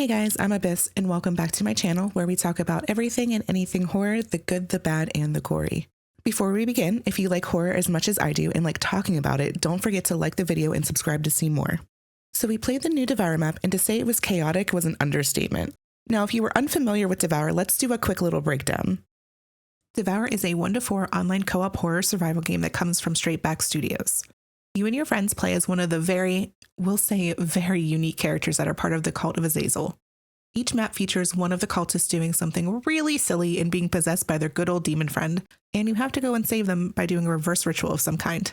Hey guys, I'm Abyss, and welcome back to my channel where we talk about everything and anything horror, the good, the bad, and the gory. Before we begin, if you like horror as much as I do and like talking about it, don't forget to like the video and subscribe to see more. So we played the new Devour map, and to say it was chaotic was an understatement. Now, if you were unfamiliar with Devour, let's do a quick little breakdown. Devour is a 1-to-4 online co-op horror survival game that comes from Straight Back Studios. You and your friends play as one of the very unique characters that are part of the Cult of Azazel. Each map features one of the cultists doing something really silly and being possessed by their good old demon friend, and you have to go and save them by doing a reverse ritual of some kind.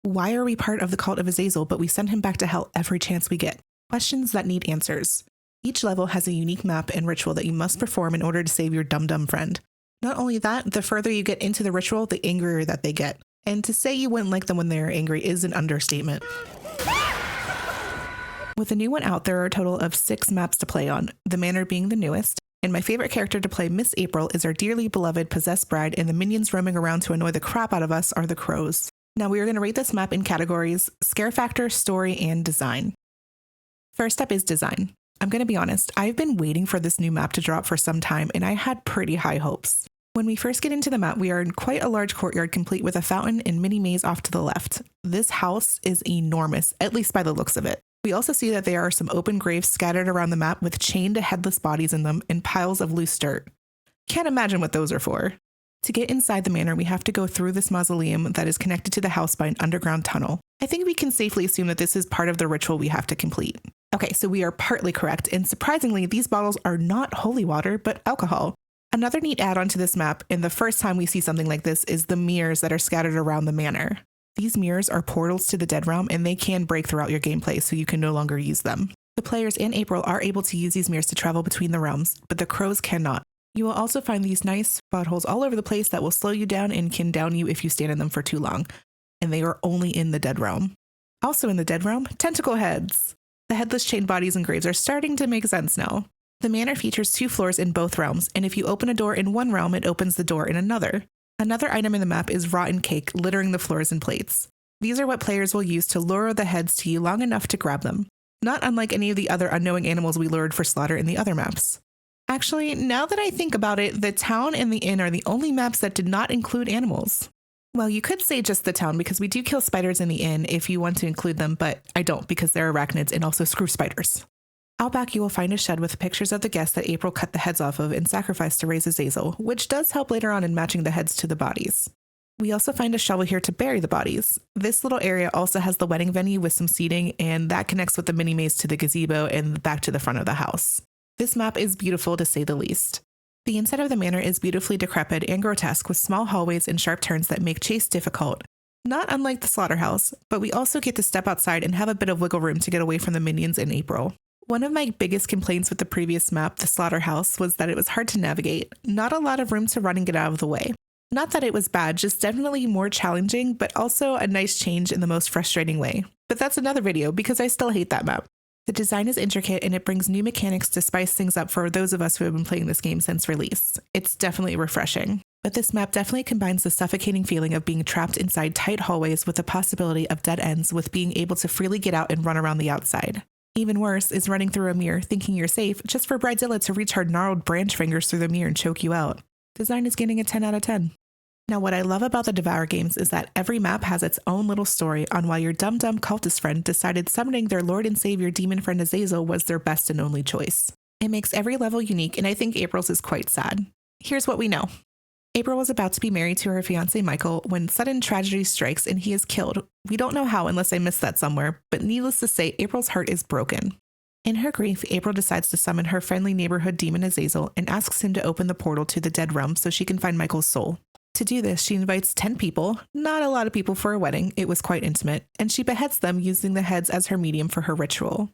Why are we part of the Cult of Azazel, but we send him back to hell every chance we get? Questions that need answers. Each level has a unique map and ritual that you must perform in order to save your dumb friend. Not only that, the further you get into the ritual, the angrier that they get. And to say you wouldn't like them when they're angry is an understatement. With a new one out, there are a total of 6 maps to play on, the Manor being the newest, and my favorite character to play, Miss April, is our dearly beloved possessed bride, and the minions roaming around to annoy the crap out of us are the crows. Now we are going to rate this map in categories: scare factor, story, and design. First up is design. I'm going to be honest, I've been waiting for this new map to drop for some time, and I had pretty high hopes. When we first get into the map, we are in quite a large courtyard complete with a fountain and mini maze off to the left. This house is enormous, at least by the looks of it. We also see that there are some open graves scattered around the map with chained to headless bodies in them and piles of loose dirt. Can't imagine what those are for. To get inside the manor, we have to go through this mausoleum that is connected to the house by an underground tunnel. I think we can safely assume that this is part of the ritual we have to complete. Okay, so we are partly correct, and surprisingly, these bottles are not holy water, but alcohol. Another neat add-on to this map, and the first time we see something like this, is the mirrors that are scattered around the manor. These mirrors are portals to the Dead Realm, and they can break throughout your gameplay, so you can no longer use them. The players and April are able to use these mirrors to travel between the realms, but the crows cannot. You will also find these nice spot holes all over the place that will slow you down and can down you if you stand in them for too long, and they are only in the Dead Realm. Also in the Dead Realm, tentacle heads. The headless chained bodies and graves are starting to make sense now. The manor features 2 floors in both realms, and if you open a door in one realm, it opens the door in another. Another item in the map is rotten cake littering the floors and plates. These are what players will use to lure the heads to you long enough to grab them, not unlike any of the other unknowing animals we lured for slaughter in the other maps. Actually, now that I think about it, the town and the inn are the only maps that did not include animals. Well, you could say just the town, because we do kill spiders in the inn if you want to include them, but I don't because they're arachnids and also screw spiders. Out back, you will find a shed with pictures of the guests that April cut the heads off of and sacrificed to raise Azazel, which does help later on in matching the heads to the bodies. We also find a shovel here to bury the bodies. This little area also has the wedding venue with some seating, and that connects with the mini maze to the gazebo and back to the front of the house. This map is beautiful to say the least. The inside of the manor is beautifully decrepit and grotesque with small hallways and sharp turns that make chase difficult. Not unlike the slaughterhouse, but we also get to step outside and have a bit of wiggle room to get away from the minions in April. One of my biggest complaints with the previous map, the slaughterhouse, was that it was hard to navigate. Not a lot of room to run and get out of the way. Not that it was bad, just definitely more challenging, but also a nice change in the most frustrating way. But that's another video because I still hate that map. The design is intricate and it brings new mechanics to spice things up for those of us who have been playing this game since release. It's definitely refreshing. But this map definitely combines the suffocating feeling of being trapped inside tight hallways with the possibility of dead ends with being able to freely get out and run around the outside. Even worse is running through a mirror thinking you're safe just for Bridezilla to reach her gnarled branch fingers through the mirror and choke you out. Design is getting a 10 out of 10. Now what I love about the Devour games is that every map has its own little story on why your dumb cultist friend decided summoning their Lord and Savior demon friend Azazel was their best and only choice. It makes every level unique, and I think April's is quite sad. Here's what we know. April was about to be married to her fiancé Michael when sudden tragedy strikes and he is killed. We don't know how unless I missed that somewhere, but needless to say, April's heart is broken. In her grief, April decides to summon her friendly neighborhood demon Azazel and asks him to open the portal to the Dead Realm so she can find Michael's soul. To do this, she invites 10 people, not a lot of people for a wedding, it was quite intimate, and she beheads them using the heads as her medium for her ritual.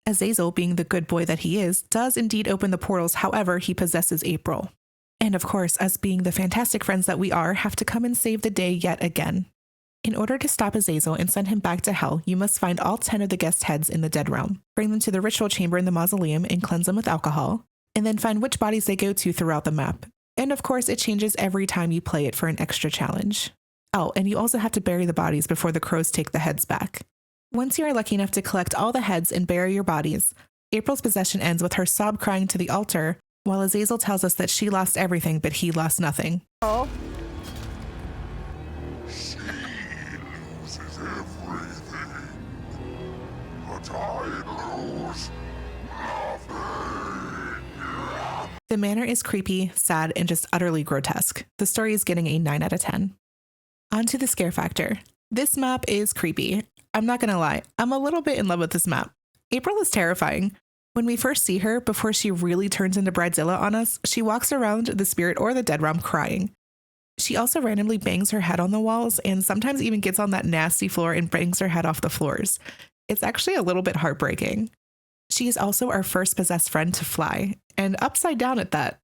Azazel, being the good boy that he is, does indeed open the portals, however, he possesses April. And of course, us being the fantastic friends that we are, have to come and save the day yet again. In order to stop Azazel and send him back to hell, you must find all 10 of the guest heads in the Dead Realm, bring them to the ritual chamber in the mausoleum and cleanse them with alcohol, and then find which bodies they go to throughout the map. And of course, it changes every time you play it for an extra challenge. Oh, and you also have to bury the bodies before the crows take the heads back. Once you are lucky enough to collect all the heads and bury your bodies, April's possession ends with her sob crying to the altar, while Azazel tells us that she lost everything, but he lost nothing. Oh. She loses everything, but I lose nothing. The manor is creepy, sad, and just utterly grotesque. The story is getting a 9 out of 10. On to the scare factor. This map is creepy. I'm not gonna lie, I'm a little bit in love with this map. April is terrifying. When we first see her, before she really turns into Bridezilla on us, she walks around the spirit or the dead realm crying. She also randomly bangs her head on the walls and sometimes even gets on that nasty floor and bangs her head off the floors. It's actually a little bit heartbreaking. She is also our first possessed friend to fly, and upside down at that.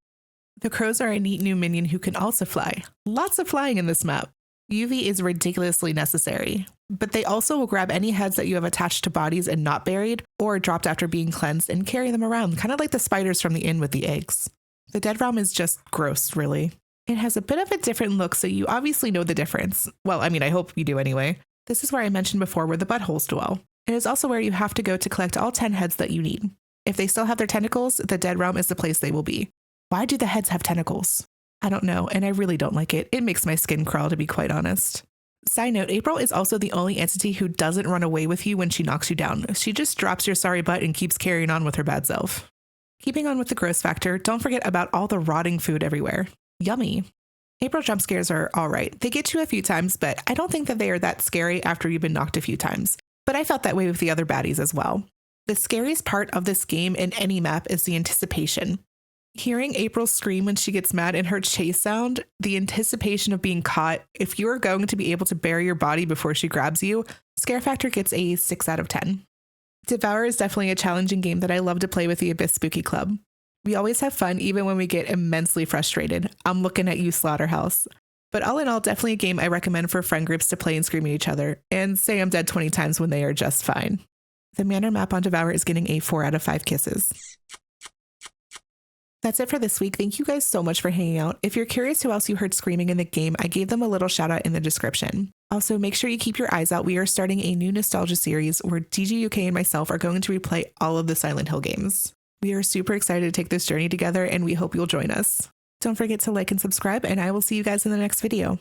The crows are a neat new minion who can also fly. Lots of flying in this map. UV is ridiculously necessary, but they also will grab any heads that you have attached to bodies and not buried, or dropped after being cleansed, and carry them around, kind of like the spiders from the inn with the eggs. The dead realm is just gross, really. It has a bit of a different look, so you obviously know the difference. Well, I mean, I hope you do anyway. This is where I mentioned before where the buttholes dwell. It is also where you have to go to collect all 10 heads that you need. If they still have their tentacles, the dead realm is the place they will be. Why do the heads have tentacles? I don't know, and I really don't like it. It makes my skin crawl, to be quite honest. Side note, April is also the only entity who doesn't run away with you when she knocks you down. She just drops your sorry butt and keeps carrying on with her bad self. Keeping on with the gross factor, don't forget about all the rotting food everywhere. Yummy. April jump scares are alright. They get you a few times, but I don't think that they are that scary after you've been knocked a few times. But I felt that way with the other baddies as well. The scariest part of this game in any map is the anticipation. Hearing April scream when she gets mad and her chase sound, the anticipation of being caught, if you are going to be able to bury your body before she grabs you, scare factor gets a 6 out of 10. Devour is definitely a challenging game that I love to play with the Abyss Spooky Club. We always have fun even when we get immensely frustrated. I'm looking at you, Slaughterhouse. But all in all, definitely a game I recommend for friend groups to play and scream at each other, and say I'm dead 20 times when they are just fine. The Manor map on Devour is getting a 4 out of 5 kisses. That's it for this week. Thank you guys so much for hanging out. If you're curious who else you heard screaming in the game, I gave them a little shout out in the description. Also, make sure you keep your eyes out. We are starting a new nostalgia series where DGUK and myself are going to replay all of the Silent Hill games. We are super excited to take this journey together, and we hope you'll join us. Don't forget to like and subscribe, and I will see you guys in the next video.